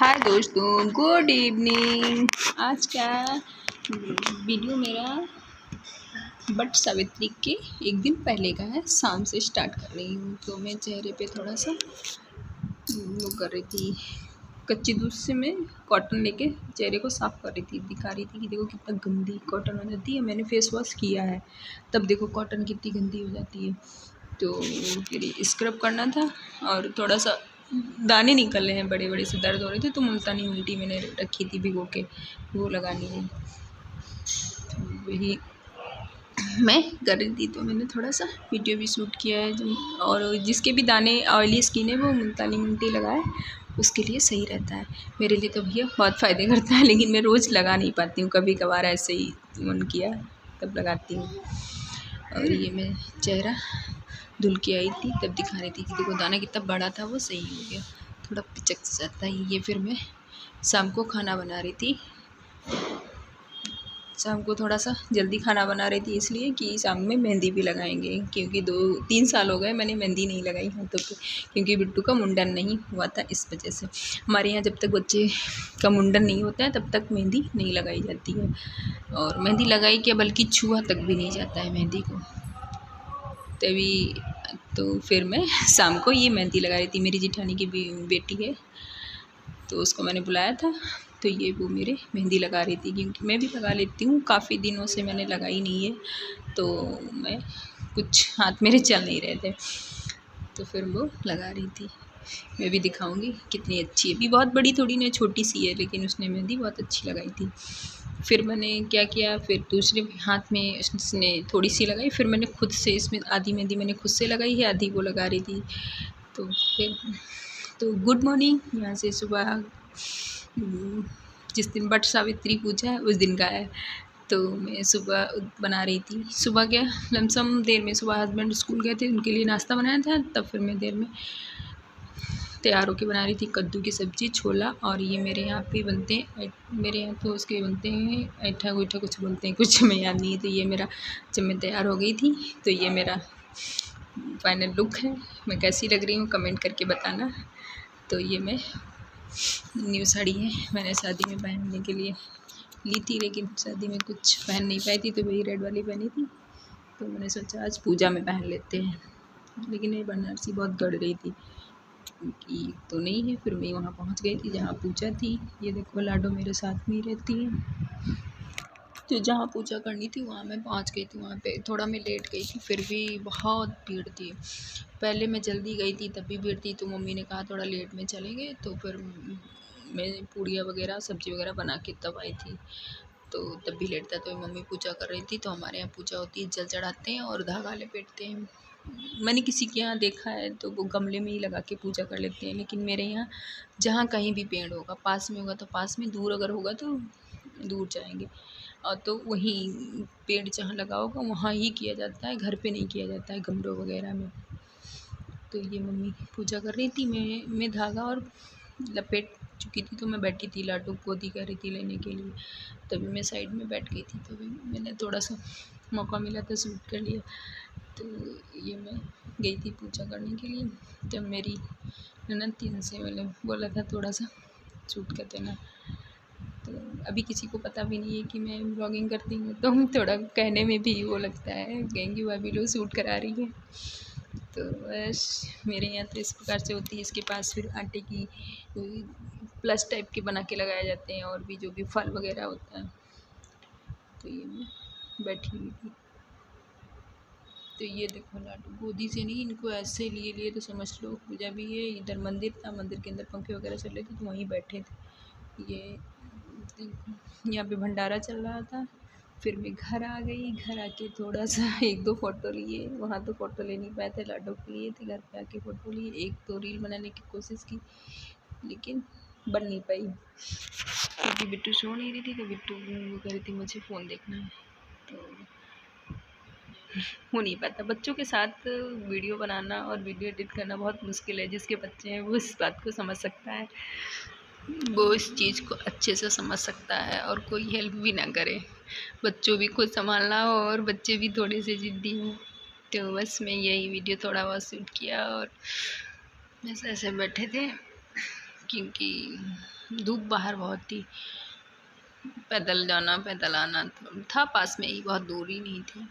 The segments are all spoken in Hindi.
हाय दोस्तों, गुड इवनिंग। आज का वीडियो मेरा बट सावित्री के एक दिन पहले का है। शाम से स्टार्ट कर रही हूँ तो मैं चेहरे पे थोड़ा सा वो कर रही थी। कच्ची दूध से मैं कॉटन लेके चेहरे को साफ़ कर रही थी, दिखा रही थी कि देखो कितना गंदी कॉटन हो जाती है। मैंने फेस वॉश किया है तब देखो कॉटन कितनी गंदी हो जाती है। तो फिर स्क्रब करना था और थोड़ा सा दाने निकल रहे हैं, बड़े बड़े से दर्द हो रहे थे तो मुल्तानी मिट्टी मैंने रखी थी भिगो के, वो लगानी है। तो वही मैं कर रही थी तो मैंने थोड़ा सा वीडियो भी शूट किया है। और जिसके भी दाने ऑयली स्किन है वो मुल्तानी मिट्टी लगाए, उसके लिए सही रहता है। मेरे लिए तो भैया बहुत फ़ायदे करता है, लेकिन मैं रोज़ लगा नहीं पाती हूँ, कभी कभार ऐसे ही मन किया तब लगाती हूँ। और ये मैं चेहरा धुल के आई थी तब दिखा रही थी कि देखो दाना कितना बड़ा था, वो सही हो गया, थोड़ा पिचक जाता है ये। फिर मैं शाम को खाना बना रही थी, शाम को थोड़ा सा जल्दी खाना बना रही थी इसलिए कि शाम में मेहंदी भी लगाएंगे, क्योंकि 2-3 साल हो गए मैंने मेहंदी नहीं लगाई हाथों पे, क्योंकि बिट्टू का मुंडन नहीं हुआ था इस वजह से। हमारे यहाँ जब तक बच्चे का मुंडन नहीं होता है तब तक मेहंदी नहीं लगाई जाती है। और मेहंदी लगाई क्या, बल्कि छुआ तक भी नहीं जाता है मेहंदी को। तभी तो फिर मैं शाम को ये मेहंदी लगा रही थी। मेरी जेठानी की बेटी है तो उसको मैंने बुलाया था, तो ये वो मेरे मेहंदी लगा रही थी, क्योंकि मैं भी लगा लेती हूँ, काफ़ी दिनों से मैंने लगाई नहीं है तो मैं कुछ हाथ मेरे चल नहीं रहे थे, तो फिर वो लगा रही थी। मैं भी दिखाऊंगी कितनी अच्छी है, भी बहुत बड़ी थोड़ी ना, छोटी सी है, लेकिन उसने मेहंदी बहुत अच्छी लगाई थी। फिर मैंने क्या किया, फिर दूसरे हाथ में उसने थोड़ी सी लगाई, फिर मैंने खुद से इसमें आधी मेहंदी मैंने खुद से लगाई है, आधी वो लगा रही थी। तो फिर तो गुड मॉर्निंग, यहाँ से सुबह जिस दिन बट सावित्री पूजा है उस दिन का है। तो मैं सुबह बना रही थी, सुबह क्या लमसम देर में, सुबह हस्बैंड स्कूल गए थे, उनके लिए नाश्ता बनाया था, तब फिर मैं देर में तैयार होकर बना रही थी कद्दू की सब्ज़ी, छोला। और ये मेरे यहाँ पे बनते हैं, मेरे यहाँ तो उसके बनते हैं ऐठा गोईठा कुछ बोलते हैं, कुछ हमें याद नहीं है। तो ये मेरा जब मैं तैयार हो गई थी तो ये मेरा फाइनल लुक है। मैं कैसी लग रही हूँ कमेंट करके बताना। तो ये मैं न्यू साड़ी है, मैंने शादी में पहनने के लिए ली थी, लेकिन शादी में कुछ पहन नहीं पाई थी तो वही रेड वाली पहनी थी। तो मैंने सोचा आज पूजा में पहन लेते हैं, लेकिन ये बनारसी बहुत गड़ रही थी कि तो नहीं है। फिर मैं वहाँ पहुँच गई थी जहाँ पूजा थी। ये देखो लाडो मेरे साथ में ही रहती है। तो जहाँ पूजा करनी थी वहाँ मैं पहुँच गई थी। वहाँ पे थोड़ा मैं लेट गई थी, फिर भी बहुत भीड़ थी। पहले मैं जल्दी गई थी तब भी भीड़ थी, तो मम्मी ने कहा थोड़ा लेट में चलेंगे, तो फिर मैं पूड़ियाँ वगैरह सब्ज़ी वगैरह बना के तब आई थी, तो तब भी लेट था। तो मम्मी पूजा कर रही थी। तो हमारे यहाँ पूजा होती है, जल चढ़ाते हैं और धागा लपेटते हैं। मैंने किसी के यहाँ देखा है तो वो गमले में ही लगा के पूजा कर लेते हैं, लेकिन मेरे यहाँ जहाँ कहीं भी पेड़ होगा, पास में होगा तो पास में, दूर अगर होगा तो दूर जाएंगे। और तो वहीं पेड़ जहाँ लगा होगा वहाँ ही किया जाता है, घर पे नहीं किया जाता है गमलों वगैरह में। तो ये मम्मी पूजा कर रही थी, मैं धागा और लपेट चुकी थी, तो मैं बैठी थी, लाडू गोदी कर रही थी लेने के लिए, तभी मैं साइड में बैठ गई थी। तभी मैंने थोड़ा सा मौका मिला तो शूट कर लिया। तो ये मैं गई थी पूजा करने के लिए, जब मेरी ननद थी, उनसे मैंने बोला था थोड़ा सा शूट कर देना। तो अभी किसी को पता भी नहीं है कि मैं ब्लॉगिंग करती हूँ, तो हम थोड़ा कहने में भी वो लगता है, कहेंगे भाभी लोग शूट करा रही है। तो बस मेरे यहाँ तो इस प्रकार से होती है। इसके पास फिर आटे की प्लस टाइप के बना के लगाए जाते हैं, और भी जो भी फल वगैरह होता है। तो ये मैं बैठी हुई थी। तो ये देखो लाडू गोदी से नहीं, इनको ऐसे लिए लिए तो समझ लो पूजा भी है। इधर मंदिर था, मंदिर के अंदर पंखे वगैरह चल रहे थे तो वहीं बैठे थे। ये यहाँ पे भंडारा चल रहा था। फिर मैं घर आ गई, घर आके थोड़ा सा 1-2 फ़ोटो लिए। वहाँ तो फ़ोटो ले नहीं पाए थे, लाडो के लिए थे, घर पे आके फ़ोटो लिए। 1-2 रील बनाने की कोशिश की, लेकिन बन नहीं पाई, क्योंकि बिट्टू सो नहीं रही थी। तो बिट्टू वो कह रही थी मुझे फ़ोन देखना है, तो हो नहीं पाता। बच्चों के साथ वीडियो बनाना और वीडियो एडिट करना बहुत मुश्किल है। जिसके बच्चे हैं वो इस बात को समझ सकता है, वो इस चीज़ को अच्छे से समझ सकता है, और कोई हेल्प भी ना करे। बच्चों भी खुद संभालना हो और बच्चे भी थोड़े से ज़िद्दी हों। तो बस मैं यही वीडियो थोड़ा बहुत शूट किया और बस ऐसे बैठे थे, क्योंकि धूप बाहर बहुत थी, पैदल जाना पैदल आना था, पास में ही, बहुत दूरी नहीं थी।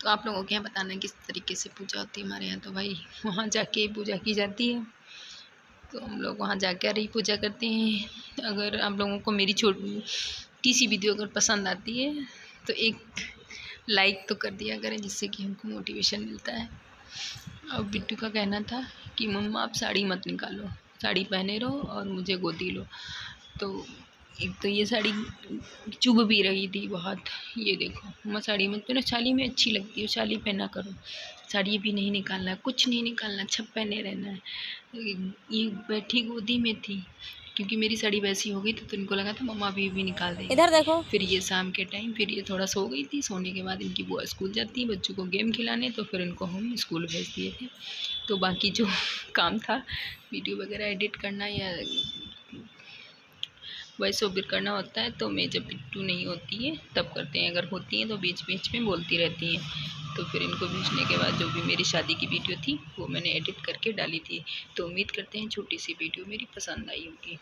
तो आप लोगों के यहाँ बताना किस तरीके से पूजा होती है। हमारे यहाँ तो भाई वहाँ जाके पूजा की जाती है, तो हम लोग वहाँ जाकर ही पूजा करते हैं। अगर आप लोगों को मेरी छोटी सी वीडियो अगर पसंद आती है तो एक लाइक तो कर दिया करें, जिससे कि हमको मोटिवेशन मिलता है। और बिट्टू का कहना था कि मम्मा आप साड़ी मत निकालो, साड़ी पहने रहो और मुझे गोदी लो। तो एक तो ये साड़ी चुभ भी रही थी बहुत, ये देखो मम्मा साड़ी मत पहनो, साड़ी में अच्छी लगती है, साड़ी पहना करो, साड़ी भी नहीं निकालना, कुछ नहीं निकालना, छप पहने रहना है। ये बैठी गोदी में थी, क्योंकि मेरी साड़ी वैसी हो गई थी तो इनको लगा था मम्मा अभी निकाल देंगे। इधर देखो। फिर ये शाम के टाइम फिर ये थोड़ा सो गई थी, सोने के बाद इनकी बुआ स्कूल जाती है बच्चों को गेम खिलाने, तो फिर इनको हम स्कूल भेज दिए थे। तो बाकी जो काम था वीडियो वगैरह एडिट करना या वॉइस ओवर करना होता है, तो मैं जब बिट्टू नहीं होती है तब करते हैं, अगर होती हैं तो बीच बीच में बोलती रहती हैं। तो फिर इनको भेजने के बाद जो भी मेरी शादी की वीडियो थी वो मैंने एडिट करके डाली थी। तो उम्मीद करते हैं छोटी सी वीडियो मेरी पसंद आई होगी।